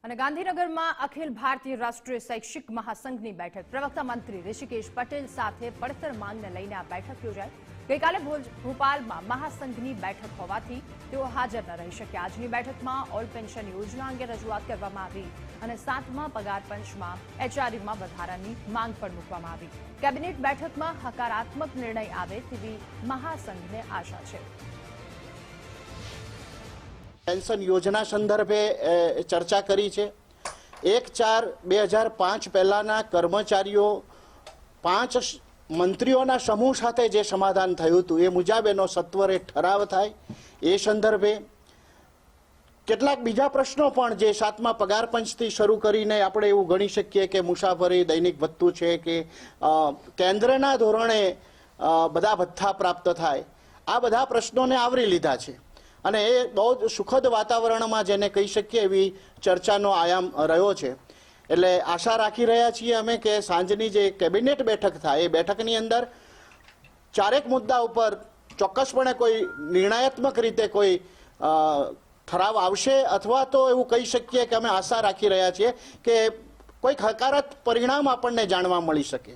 અને ગાંધીનગરમાં અખિલ ભારતીય રાષ્ટ્રીય શૈક્ષિક મહાસંઘની બેઠક પ્રવક્તા મંત્રી ઋષિકેશ પટેલ સાથે પડતર માંગને લઈને આ બેઠક યોજાઈ। ગઈકાલે ભોપાલમાં મહાસંઘની બેઠક હોવાથી તેઓ હાજર ન રહી શક્યા। આજની બેઠકમાં ઓલ પેન્શન યોજના અંગે રજૂઆત કરવામાં આવી અને 7મા પગાર પંચમાં એચઆરયુમાં વધારાની માંગ પણ મૂકવામાં આવી। કેબિનેટ બેઠકમાં હકારાત્મક નિર્ણય આવે તેવી મહાસંઘને આશા છે। पेंशन योजना संदर्भे चर्चा करी छे। 1/4/2005 पहलाना कर्मचारीओ 5 मंत्रीओना समूह साथे जे समाधान थयुं हतुं ए मुजब एनो सत्वरे ठराव थाय। ए संदर्भे કેટલાક બીજા પ્રશ્નો પણ જે 7મા પગાર પંચથી શરૂ કરીને આપણે એવું ગણી શકીએ કે મુસાફરી દૈનિક ભથ્થું છે કે કેન્દ્રના ધોરણે બધા ભથ્થા પ્રાપ્ત થાય, આ બધા પ્રશ્નોને આવરી લીધા છે અને એ બહુ જ સુખદ વાતાવરણમાં જેને કહી શકીએ એવી ચર્ચાનો આયામ રહ્યો છે। એટલે આશા રાખી રહ્યા છીએ અમે કે સાંજની જે કેબિનેટ બેઠક થાય એ બેઠકની અંદર ચારેક મુદ્દા ઉપર ચોક્કસપણે કોઈ નિર્ણયાત્મક રીતે કોઈ ઠરાવ આવશે અથવા તો એવું કહી શકીએ કે અમે આશા રાખી રહ્યા છીએ કે કોઈક હકારાત્મક પરિણામ આપણને જાણવા મળી શકે।